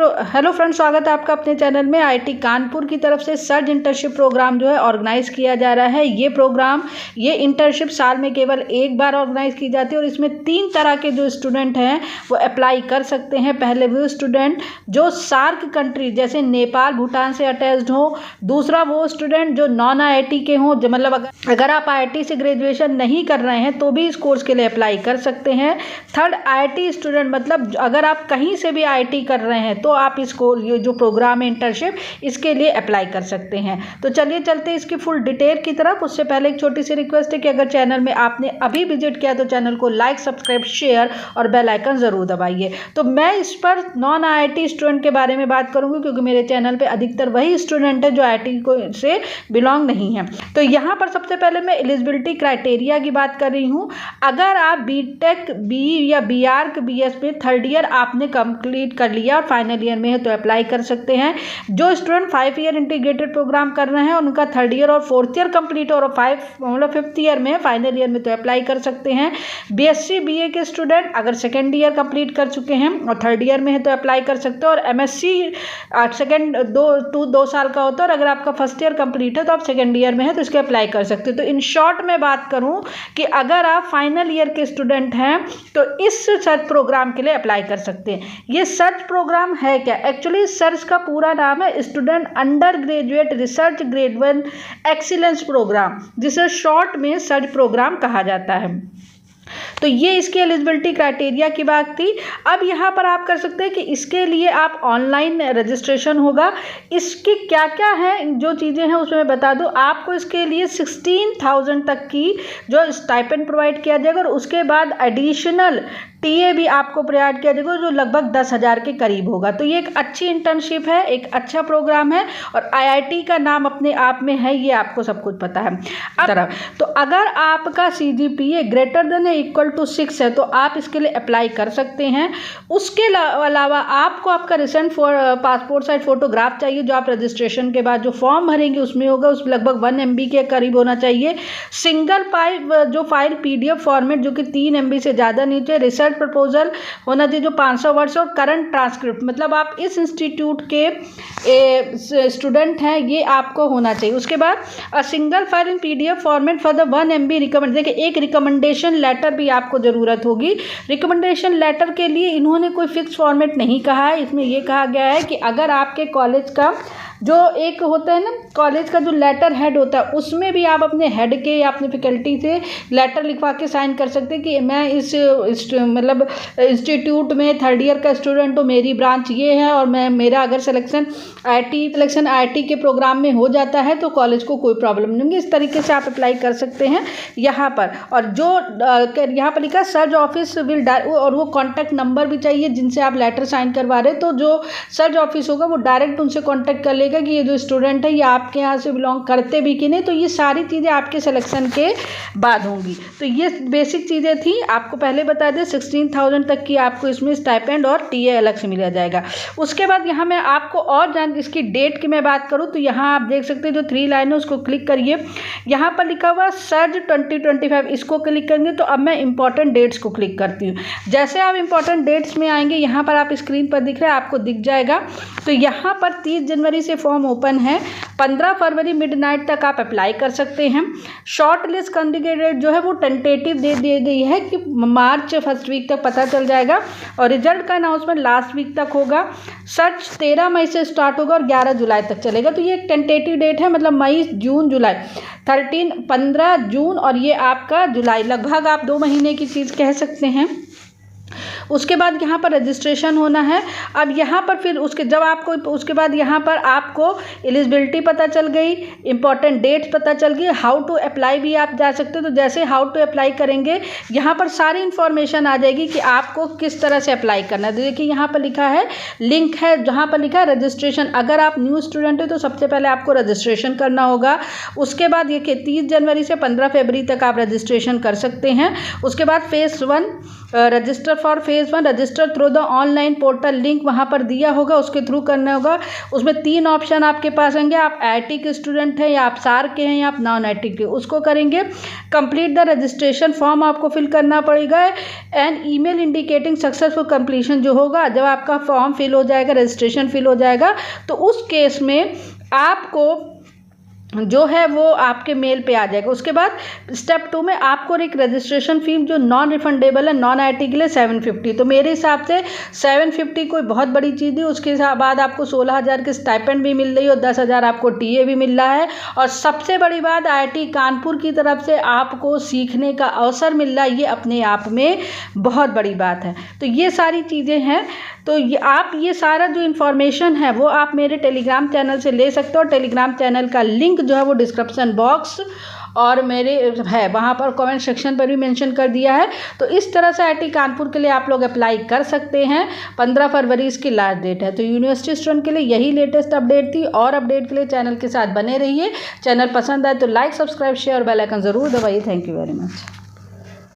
Hello friends, स्वागत है आपका अपने चैनल में। आईआईटी कानपुर की तरफ से सर्ज इंटर्नशिप प्रोग्राम जो है ऑर्गेनाइज किया जा रहा है। ये इंटर्नशिप साल में केवल एक बार ऑर्गेनाइज की जाती है और इसमें 3 तरह के जो स्टूडेंट हैं वो अप्लाई कर सकते हैं। पहले वो स्टूडेंट जो सार्क कंट्री जैसे नेपाल, भूटान से अटैच्ड हो। दूसरा वो स्टूडेंट जो नॉन आईआईटी के हों, जो मतलब अगर आप आईआईटी से ग्रेजुएशन नहीं कर रहे हैं तो भी इस कोर्स के लिए अप्लाई कर सकते हैं। थर्ड, आईआईटी स्टूडेंट, मतलब अगर आप कहीं से भी आईआईटी कर रहे हैं तो आप इसको, ये जो प्रोग्राम है इंटर्नशिप, इसके लिए अप्लाई कर सकते हैं। तो चलिए चलते हैं इसकी फुल डिटेल की तरफ। उससे पहले एक छोटी सी रिक्वेस्ट है कि अगर चैनल में आपने अभी विजिट किया तो चैनल को लाइक, सब्सक्राइब, शेयर और बेल आइकन ज़रूर दबाइए। तो मैं इस पर नॉन आईआईटी स्टूडेंट के बारे में बात करूंगी क्योंकि मेरे चैनल पर अधिकतर वही स्टूडेंट है जो आईआईटी को से बिलोंग नहीं है। तो यहाँ पर सबसे पहले मैं एलिजिबिलिटी क्राइटेरिया की बात कर रही हूँ। अगर आप बीटेक, बी या बीआर्क, बीएस में 3rd ईयर आपने कंप्लीट कर लिया और फाइनल ईयर में है तो अप्लाई कर सकते हैं। जो स्टूडेंट 5 ईयर इंटीग्रेटेड प्रोग्राम कर रहे हैं उनका 3rd ईयर और 4th ईयर कंप्लीट और 5th ईयर में, फाइनल ईयर में तो अप्लाई कर सकते हैं। बीएससी, बीए के स्टूडेंट अगर 2nd ईयर कंप्लीट कर चुके हैं और 3rd ईयर में है तो अप्लाई कर सकते हैं। और एमएससी सेकेंड 2 साल का होता है और अगर आपका 1st ईयर कंप्लीट है तो आप 2nd ईयर में है तो इसके अप्लाई कर सकते हैं। तो इन शॉर्ट में बात करूं कि अगर आप फाइनल ईयर के स्टूडेंट हैं तो इस सर्च प्रोग्राम के लिए अप्लाई कर सकते हैं। ये सर्च प्रोग्राम है क्या? एक्चुअली सर्च का पूरा नाम है student undergraduate research grade 1 excellence program, जिसे शॉर्ट में सर्च प्रोग्राम कहा जाता है। तो ये इसकी एलिजिबिलिटी क्राइटेरिया की बात थी। अब यहाँ पर आप कर सकते हैं कि इसके लिए आप ऑनलाइन रजिस्ट्रेशन होगा। इसकी क्या क्या है जो चीज़ें हैं उसमें मैं बता दूँ आपको। इसके लिए 16,000 तक की जो स्टाइपेंड प्रोवाइड किया जाएगा और उसके बाद एडिशनल टीए भी आपको प्रोवाइड किया जाएगा जो लगभग 10,000 के करीब होगा। तो ये एक अच्छी इंटर्नशिप है, एक अच्छा प्रोग्राम है और आईआईटी का नाम अपने आप में है, ये आपको सब कुछ पता है। अब तो अगर आपका CGPA greater than equal to 6 है तो आप इसके लिए अप्लाई कर सकते हैं। उसके अलावा आपको आपका रिसेंट पासपोर्ट साइज फोटोग्राफ चाहिए जो आप रजिस्ट्रेशन के बाद जो फॉर्म भरेंगे उसमें होगा। उस लगभग 1 MB के करीब होना चाहिए। सिंगल फाइल पीडीएफ फॉर्मेट जो कि 3 MB से ज़्यादा नीचे। रिसर्च प्रपोजल होना चाहिए जो 500 वर्ड्स और करंट ट्रांसक्रिप्ट, मतलब आप इस इंस्टीट्यूट के स्टूडेंट हैं, ये आपको होना चाहिए। उसके बाद single file in PDF format for the 1 MB recommend. देखिए एक रिकमेंडेशन लेटर भी आपको ज़रूरत होगी। रिकमेंडेशन लेटर के लिए इन्होंने कोई फिक्स फॉर्मेट नहीं कहा है। इसमें यह कहा गया है कि अगर आपके कॉलेज का जो एक होता है ना, कॉलेज का जो लेटर हेड होता है उसमें भी आप अपने हेड के या अपने फैकल्टी से लेटर लिखवा के साइन कर सकते हैं कि मैं इस मतलब इंस्टीट्यूट में 3rd ईयर का स्टूडेंट हूँ, मेरी ब्रांच ये है और मेरा अगर सिलेक्शन आईआईटी के प्रोग्राम में हो जाता है तो कॉलेज को कोई प्रॉब्लम नहीं होगी। इस तरीके से आप अप्लाई कर सकते हैं यहाँ पर। और जो यहाँ पर लिखा सर्च ऑफिस विल, और वो कॉन्टैक्ट नंबर भी चाहिए जिनसे आप लेटर साइन करवा रहे हैं। तो जो सर्च ऑफिस होगा वो डायरेक्ट उनसे कॉन्टैक्ट कर लेगा कि ये जो स्टूडेंट है ये आपके यहाँ से बिलोंग करते भी कि नहीं। तो ये सारी चीज़ें आपके सिलेक्शन के बाद होंगी। तो ये बेसिक चीज़ें थी, आपको पहले बता दें 16,000 तक की आपको इसमें स्टाइपेंड और टीए अलग से मिला जाएगा। उसके बाद यहाँ मैं आपको और इसकी डेट की मैं बात करूँ तो यहाँ आप देख सकते हैं जो 3 लाइन है उसको क्लिक करिए। यहाँ पर लिखा हुआ सर्ज 2025, इसको क्लिक करेंगे तो अब मैं इंपॉर्टेंट डेट्स को क्लिक करती हूँ। जैसे आप इंपॉर्टेंट डेट्स में आएंगे यहाँ पर आप स्क्रीन पर दिख रहा है, आपको दिख जाएगा। तो यहाँ पर 30 जनवरी से फॉर्म ओपन है। 15 फरवरी मिडनाइट तक आप अप्लाई कर सकते हैं। शॉर्ट लिस्ट कैंडिडेट जो है वो टेंटेटिव दे दी गई है कि मार्च 1st वीक तक पता चल जाएगा और रिजल्ट का अनाउंसमेंट लास्ट वीक तक होगा। सर्च 13 मई से स्टार्ट होगा और 11 जुलाई तक चलेगा। तो ये एक टेंटेटिव डेट है, मतलब मई, जून, जुलाई, 15 जून और ये आपका जुलाई, लगभग आप 2 महीने की चीज़ कह सकते हैं। उसके बाद यहाँ पर रजिस्ट्रेशन होना है। अब यहाँ पर फिर उसके बाद यहाँ पर आपको एलिजिबिलिटी पता चल गई, इंपॉर्टेंट डेट्स पता चल गई, हाउ टू अप्लाई भी आप जा सकते हो। तो जैसे हाउ टू अप्लाई करेंगे यहाँ पर सारी इन्फॉर्मेशन आ जाएगी कि आपको किस तरह से अप्लाई करना है। तो देखिए यहाँ पर लिखा है, लिंक है जहाँ पर लिखा है रजिस्ट्रेशन। अगर आप न्यू स्टूडेंट हो तो सबसे पहले आपको रजिस्ट्रेशन करना होगा। उसके बाद ये 30 जनवरी से 15 फरवरी तक आप रजिस्ट्रेशन कर सकते हैं। उसके बाद phase 1 register for phase 1 register through the online portal, link वहाँ पर दिया होगा, उसके थ्रू करना होगा। उसमें 3 ऑप्शन आपके पास होंगे, आप आईटी के स्टूडेंट हैं या आप सार के हैं या आप नॉन आईटी के, उसको करेंगे। कंप्लीट द रजिस्ट्रेशन फॉर्म आपको फिल करना पड़ेगा and email indicating successful completion जो होगा, जब आपका फॉर्म फिल हो जाएगा, रजिस्ट्रेशन फिल हो जाएगा, तो उस केस में आपको जो है वो आपके मेल पे आ जाएगा। उसके बाद स्टेप 2 में आपको एक रजिस्ट्रेशन फी जो नॉन रिफंडेबल है नॉन आईटी के लिए 750, तो मेरे हिसाब से 750 कोई बहुत बड़ी चीज़ नहीं। उसके बाद आपको 16,000 के स्टाइपेंड भी मिल रही है और 10,000 आपको टीए भी मिल रहा है। और सबसे बड़ी बात आईआईटी कानपुर की तरफ से आपको सीखने का अवसर मिल रहा है, ये अपने आप में बहुत बड़ी बात है। तो ये सारी चीज़ें हैं, तो आप ये सारा जो इन्फॉर्मेशन है वो आप मेरे टेलीग्राम चैनल से ले सकते हो। टेलीग्राम चैनल का लिंक जो है वो डिस्क्रिप्शन बॉक्स और मेरे है वहाँ पर कमेंट सेक्शन पर भी मेंशन कर दिया है। तो इस तरह से आईआईटी कानपुर के लिए आप लोग अप्लाई कर सकते हैं। 15 फरवरी इसकी लास्ट डेट है। तो यूनिवर्सिटी स्टूडेंट के लिए यही लेटेस्ट अपडेट थी, और अपडेट के लिए चैनल के साथ बने रहिए। चैनल पसंद आए तो लाइक, सब्सक्राइब, शेयर और बेल आइकन ज़रूर दबाइए। Thank you very much.